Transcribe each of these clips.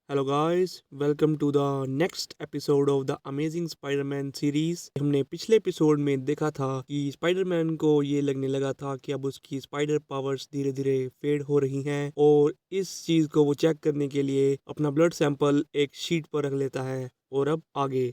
Hello guys, welcome to the next episode of the amazing Spiderman series. हमने पिछले episode में देखा था कि स्पाइडरमैन को ये लगने लगा था कि अब उसकी स्पाइडर पावर्स धीरे धीरे फेड हो रही हैं और इस चीज को वो चेक करने के लिए अपना ब्लड सैंपल एक शीट पर रख लेता है। और अब आगे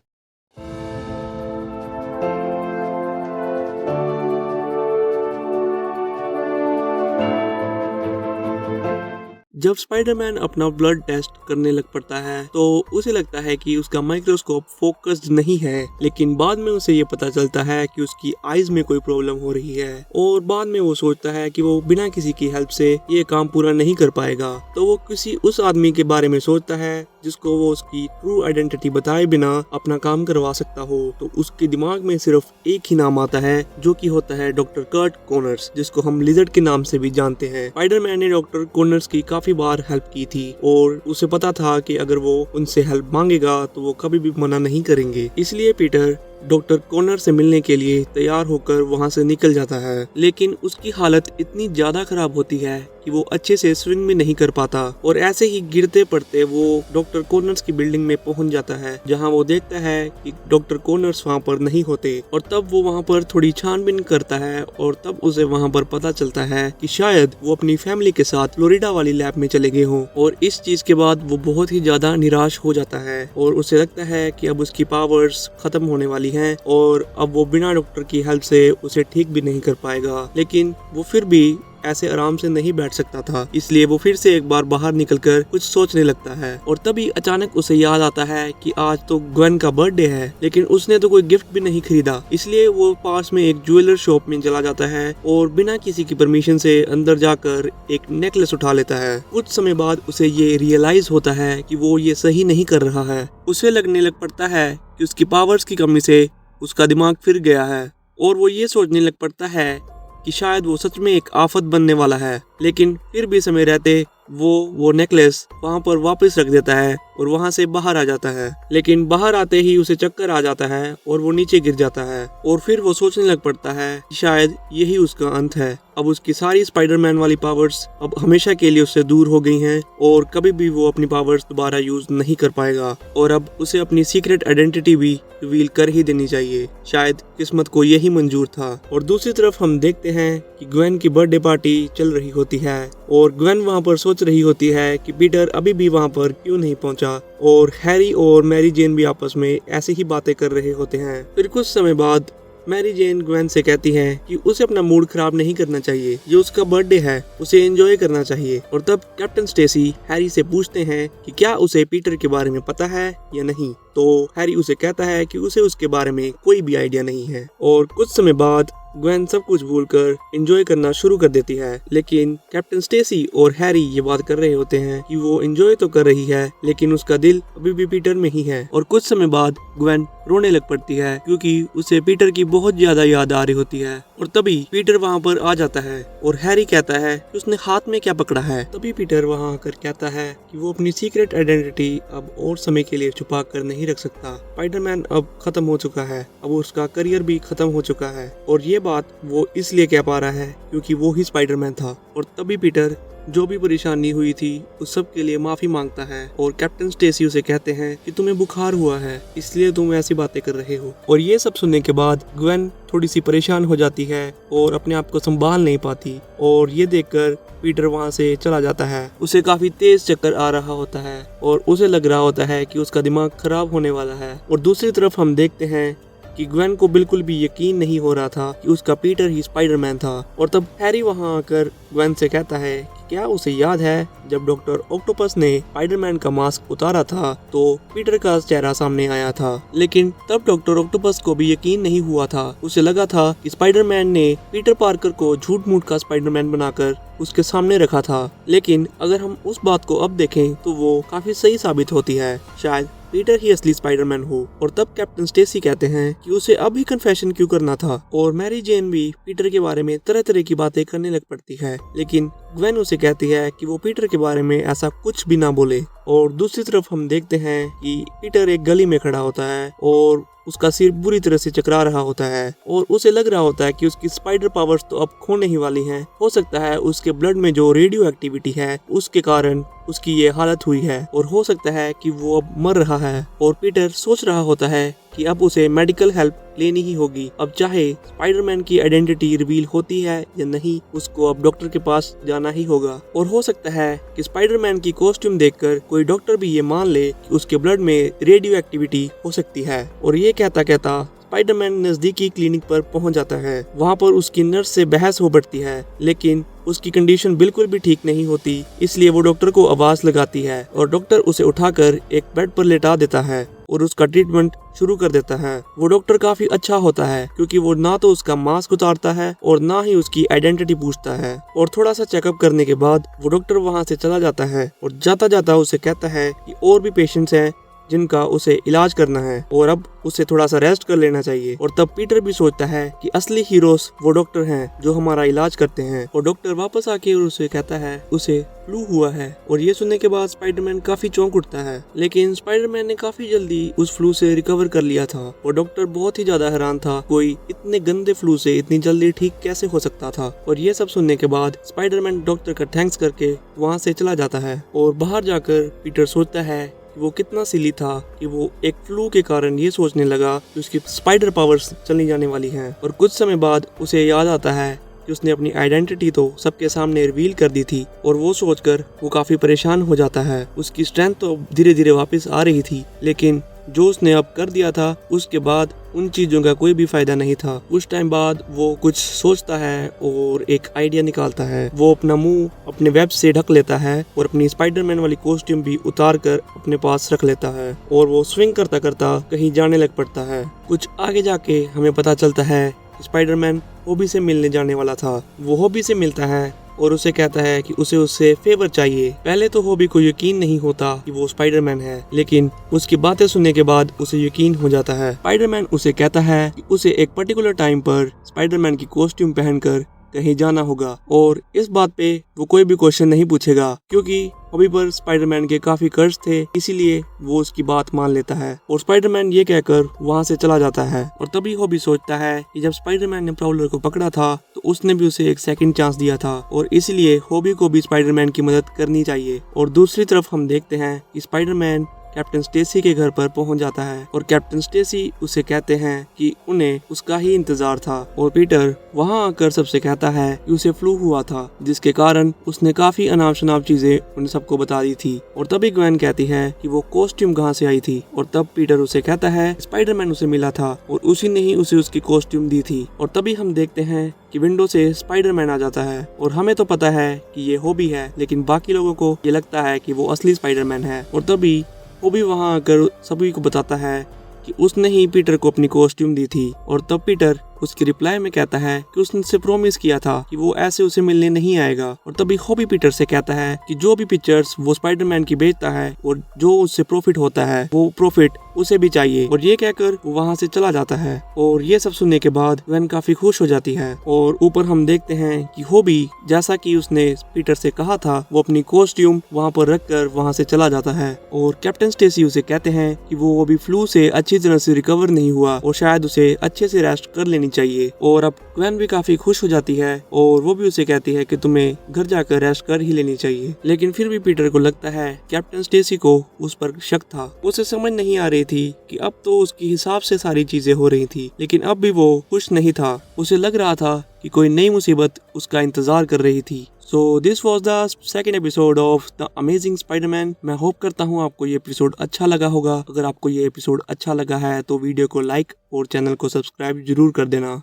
जब स्पाइडरमैन अपना ब्लड टेस्ट करने लग पड़ता है तो उसे लगता है कि उसका माइक्रोस्कोप फोकस्ड नहीं है, लेकिन बाद में उसे ये पता चलता है कि उसकी आईज में कोई प्रॉब्लम हो रही है और बाद में वो सोचता है कि वो बिना किसी की हेल्प से ये काम पूरा नहीं कर पाएगा। तो वो किसी उस आदमी के बारे में सोचता है जिसको वो उसकी ट्रू आइडेंटिटी बताए बिना अपना काम करवा सकता हो। तो उसके दिमाग में सिर्फ एक ही नाम आता है जो कि होता है डॉक्टर कर्ट कॉनर्स, जिसको हम लिजर्ड के नाम से भी जानते हैं। स्पाइडरमैन ने डॉक्टर कॉनर्स की काफी बार हेल्प की थी और उसे पता था कि अगर वो उनसे हेल्प मांगेगा तो वो कभी भी मना नहीं करेंगे। इसलिए पीटर डॉक्टर कॉनर से मिलने के लिए तैयार होकर वहां से निकल जाता है, लेकिन उसकी हालत इतनी ज्यादा खराब होती है कि वो अच्छे से स्विंग भी नहीं कर पाता और ऐसे ही गिरते पड़ते वो डॉक्टर कॉनर्स की बिल्डिंग में पहुंच जाता है, जहां वो देखता है कि डॉक्टर कॉनर्स वहां पर नहीं होते। और तब वो वहां पर थोड़ी छानबीन करता है और तब उसे वहां पर पता चलता है कि शायद वो अपनी फैमिली के साथ फ्लोरिडा वाली लैब में चले गए हों। और इस चीज के बाद वो बहुत ही ज्यादा निराश हो जाता है और उसे लगता है कि अब उसकी पावर्स खत्म होने वाली हैं और अब वो बिना डॉक्टर की हेल्प से उसे ठीक भी नहीं कर पाएगा। लेकिन वो फिर भी ऐसे आराम से नहीं बैठ सकता था, इसलिए वो फिर से एक बार बाहर निकलकर कुछ सोचने लगता है। और तभी अचानक उसे याद आता है कि आज तो ग्वेन का बर्थडे है, लेकिन उसने तो कोई गिफ्ट भी नहीं खरीदा। इसलिए वो पास में एक ज्वेलर शॉप में चला जाता है और बिना किसी की परमिशन से अंदर जाकर एक नेकलेस उठा लेता है। कुछ समय बाद उसे ये रियलाइज होता है कि वो ये सही नहीं कर रहा है। उसे लगने लग पड़ता है कि उसकी पावर्स की कमी से उसका दिमाग फिर गया है और वो ये सोचने लग पड़ता है कि शायद वो सच में एक आफत बनने वाला है। लेकिन फिर भी समय रहते वो नेकलेस वहां पर वापस रख देता है और वहां से बाहर आ जाता है। लेकिन बाहर आते ही उसे चक्कर आ जाता है और वो नीचे गिर जाता है और फिर वो सोचने लग पड़ता है कि शायद यही उसका अंत है। अब उसकी सारी स्पाइडरमैन वाली पावर्स अब हमेशा के लिए उससे दूर हो गई हैं और कभी भी वो अपनी पावर्स दोबारा यूज नहीं कर पाएगा और अब उसे अपनी सीक्रेट आइडेंटिटी भी रिवील कर ही देनी चाहिए। शायद किस्मत को यही मंजूर था। और दूसरी तरफ हम देखते हैं कि ग्वेन की बर्थडे पार्टी चल रही होती है और ग्वेन वहां पर सोच रही होती है कि पीटर अभी भी वहां पर क्यों नहीं पहुंचा। और हैरी और मैरी जेन भी आपस में ऐसे ही बातें कर रहे होते हैं। फिर कुछ समय बाद मैरी जेन ग्वेन से कहती है कि उसे अपना मूड खराब नहीं करना चाहिए, ये उसका बर्थडे है, उसे एंजॉय करना चाहिए। और तब कैप्टन स्टेसी हैरी से पूछते हैं कि क्या उसे पीटर के बारे में पता है या नहीं। तो हैरी उसे कहता है कि उसे उसके बारे में कोई भी आइडिया नहीं है। और कुछ समय बाद ग्वेन सब कुछ भूलकर एंजॉय करना शुरू कर देती है, लेकिन कैप्टन स्टेसी और हैरी ये बात कर रहे होते हैं कि वो एंजॉय तो कर रही है लेकिन उसका दिल अभी भी पीटर में ही है। और कुछ समय बाद ग्वेन रोने लग पड़ती है क्योंकि उसे पीटर की बहुत ज्यादा याद आ रही होती है। और तभी पीटर वहाँ पर आ जाता है और हैरी कहता है कि उसने हाथ में क्या पकड़ा है। तभी पीटर वहाँ आकर कहता है कि वो अपनी सीक्रेट आइडेंटिटी अब और समय के लिए छुपा कर नहीं रख सकता। स्पाइडरमैन अब खत्म हो चुका है, अब उसका करियर भी खत्म हो चुका है और ये बात वो इसलिए कह पा रहा है क्योंकि वो ही स्पाइडरमैन था। और तभी पीटर जो भी परेशानी हुई थी उस सब के लिए माफी मांगता है और कैप्टन स्टेसी उसे कहते हैं कि तुम्हें बुखार हुआ है इसलिए तुम ऐसी बातें कर रहे हो। और ये सब सुनने के बाद ग्वेन थोड़ी सी परेशान हो जाती है और अपने आप को संभाल नहीं पाती और ये देखकर पीटर वहाँ से चला जाता है। उसे काफी तेज चक्कर आ रहा होता है और उसे लग रहा होता है कि उसका दिमाग खराब होने वाला है। और दूसरी तरफ हम देखते हैं कि ग्वेन को बिल्कुल भी यकीन नहीं हो रहा था कि उसका पीटर ही स्पाइडरमैन था। और तब हैरी वहां आकर ग्वेन से कहता है कि क्या उसे याद है जब डॉक्टर ऑक्टोपस ने स्पाइडरमैन का मास्क उतारा था तो पीटर का चेहरा सामने आया था। लेकिन तब डॉक्टर ऑक्टोपस को भी यकीन नहीं हुआ था। उसे लगा था कि स्पाइडरमैन ने पीटर पार्कर को झूठ मूठ का स्पाइडरमैन बनाकर उसके सामने रखा था। लेकिन अगर हम उस बात को अब देखें तो वो काफी सही साबित होती है, शायद पीटर ही असली स्पाइडरमैन हो। और तब कैप्टन स्टेसी कहते हैं कि उसे अभी कन्फेशन क्यों करना था। और मैरी जेन भी पीटर के बारे में तरह तरह की बातें करने लग पड़ती है, लेकिन ग्वेन उसे कहती है कि वो पीटर के बारे में ऐसा कुछ भी ना बोले। और दूसरी तरफ हम देखते हैं कि पीटर एक गली में खड़ा होता है और उसका सिर बुरी तरह से चकरा रहा होता है और उसे लग रहा होता है कि उसकी स्पाइडर पावर्स तो अब खोने ही वाली हैं। हो सकता है उसके ब्लड में जो रेडियो एक्टिविटी है उसके कारण उसकी ये हालत हुई है और हो सकता है कि वो अब मर रहा है। और पीटर सोच रहा होता है कि अब उसे मेडिकल हेल्प लेनी ही होगी। अब चाहे स्पाइडरमैन की आइडेंटिटी रिवील होती है या नहीं, उसको अब डॉक्टर के पास जाना ही होगा। और हो सकता है कि स्पाइडरमैन की कॉस्ट्यूम देखकर कोई डॉक्टर भी ये मान ले कि उसके ब्लड में रेडियो एक्टिविटी हो सकती है। और ये कहता कहता स्पाइडरमैन नजदीकी क्लिनिक पर पहुंच जाता है। वहां पर उसकी नर्स से बहस हो बढ़ती है, लेकिन उसकी कंडीशन बिल्कुल भी ठीक नहीं होती। इसलिए वो डॉक्टर को आवाज लगाती है और डॉक्टर उसे उठाकर एक बेड पर लेटा देता है और उसका ट्रीटमेंट शुरू कर देता है। वो डॉक्टर काफी अच्छा होता है क्योंकि वो ना तो उसका मास्क उतारता है और ना ही उसकी आइडेंटिटी पूछता है। और थोड़ा सा चेकअप करने के बाद वो डॉक्टर वहाँ से चला जाता है और जाता जाता उसे कहता है कि और भी पेशेंट्स हैं जिनका उसे इलाज करना है और अब उसे थोड़ा सा रेस्ट कर लेना चाहिए। और तब पीटर भी सोचता है कि असली हीरोज वो डॉक्टर हैं जो हमारा इलाज करते हैं। और डॉक्टर वापस आके उसे कहता है उसे फ्लू हुआ है। और ये सुनने के बाद स्पाइडरमैन काफी चौंक उठता है, लेकिन स्पाइडरमैन ने काफी जल्दी उस फ्लू से रिकवर कर लिया था। और डॉक्टर बहुत ही ज्यादा हैरान था, कोई इतने गंदे फ्लू से इतनी जल्दी ठीक कैसे हो सकता था। और ये सब सुनने के बाद स्पाइडरमैन डॉक्टर का थैंक्स करके वहाँ से चला जाता है। और बाहर जाकर पीटर सोचता है वो कितना सिली था कि वो एक फ्लू के कारण ये सोचने लगा कि उसकी स्पाइडर पावर्स चली जाने वाली हैं। और कुछ समय बाद उसे याद आता है कि उसने अपनी आइडेंटिटी तो सबके सामने रिवील कर दी थी। और वो सोचकर वो काफी परेशान हो जाता है। उसकी स्ट्रेंथ तो धीरे धीरे वापस आ रही थी, लेकिन जो उसने अब कर दिया था उसके बाद उन चीजों का कोई भी फायदा नहीं था। कुछ टाइम बाद वो कुछ सोचता है और एक आइडिया निकालता है। वो अपना मुंह अपने वेब से ढक लेता है और अपनी स्पाइडरमैन वाली कॉस्ट्यूम भी उतार कर अपने पास रख लेता है। और वो स्विंग करता करता कहीं जाने लग पड़ता है। कुछ आगे जाके हमें पता चलता है कि स्पाइडरमैन हॉबी से मिलने जाने वाला था। वो हॉबी से मिलता है और उसे कहता है कि उसे उससे फेवर चाहिए। पहले तो हॉबी को यकीन नहीं होता कि वो स्पाइडरमैन है, लेकिन उसकी बातें सुनने के बाद उसे यकीन हो जाता है। स्पाइडरमैन उसे कहता है कि उसे एक पर्टिकुलर टाइम पर स्पाइडरमैन की कॉस्ट्यूम पहनकर कहीं जाना होगा। और इस बात पे वो कोई भी क्वेश्चन नहीं पूछेगा क्योंकि हॉबी पर स्पाइडरमैन के काफी कर्ज थे, इसीलिए वो उसकी बात मान लेता है। और स्पाइडरमैन ये कहकर वहाँ से चला जाता है। और तभी हॉबी सोचता है कि जब स्पाइडरमैन ने प्राउलर को पकड़ा था तो उसने भी उसे एक सेकंड चांस दिया था और इसलिए हॉबी को भी स्पाइडरमैन की मदद करनी चाहिए। और दूसरी तरफ हम देखते हैं कि स्पाइडरमैन कैप्टन स्टेसी के घर पर पहुंच जाता है और कैप्टन स्टेसी उसे कहते हैं कि उन्हें उसका ही इंतजार था। और पीटर वहां आकर सबसे कहता है कि उसे फ्लू हुआ था, जिसके कारण उसने काफी अनाप शनाप चीजें उन सबको बता दी थी। और तभी ग्वेन कहती है कि वो कॉस्ट्यूम कहाँ से आई थी। और तब पीटर उसे कहता है स्पाइडरमैन उसे मिला था और उसी ने ही उसे उसकी कॉस्ट्यूम दी थी। और तभी हम देखते हैं कि विंडो से स्पाइडरमैन आ जाता है। और हमें तो पता है कि ये हॉबी है, लेकिन बाकी लोगों को ये लगता है कि वो असली स्पाइडरमैन है। और तभी वो भी वहां आकर सभी को बताता है कि उसने ही पीटर को अपनी कॉस्ट्यूम दी थी। और तब पीटर उसकी रिप्लाई में कहता है कि उसने उससे प्रॉमिस किया था कि वो ऐसे उसे मिलने नहीं आएगा। और तभी हॉबी पीटर से कहता है कि जो भी पिक्चर्स वो स्पाइडरमैन की बेचता है और जो उससे प्रॉफिट होता है वो प्रॉफिट उसे भी चाहिए। और ये कहकर वो वहाँ से चला जाता है। और ये सब सुनने के बाद ग्वेन काफी खुश हो जाती है। और ऊपर हम देखते हैं कि हॉबी जैसा कि उसने पीटर से कहा था वो अपनी कॉस्ट्यूम वहाँ पर रखकर वहाँ से चला जाता है। और कैप्टन स्टेसी उसे कहते हैं कि वो अभी फ्लू से अच्छी तरह से रिकवर नहीं हुआ और शायद उसे अच्छे से रेस्ट कर लेनी चाहिए। और अब ग्वेन भी काफी खुश हो जाती है और वो भी उसे कहती है कि तुम्हें घर जाकर रेस्ट कर ही लेनी चाहिए। लेकिन फिर भी पीटर को लगता है कैप्टन स्टेसी को उस पर शक था। उसे समझ नहीं आ रही थी कि अब तो उसके हिसाब से सारी चीजें हो रही थी, लेकिन अब भी वो खुश नहीं था। उसे लग रहा था कि कोई नई मुसीबत उसका इंतजार कर रही थी। So this was the second episode of The Amazing Spider-Man। मैं होप करता हूँ आपको ये एपिसोड अच्छा लगा होगा। अगर आपको ये एपिसोड अच्छा लगा है तो वीडियो को लाइक और चैनल को सब्सक्राइब जरूर कर देना।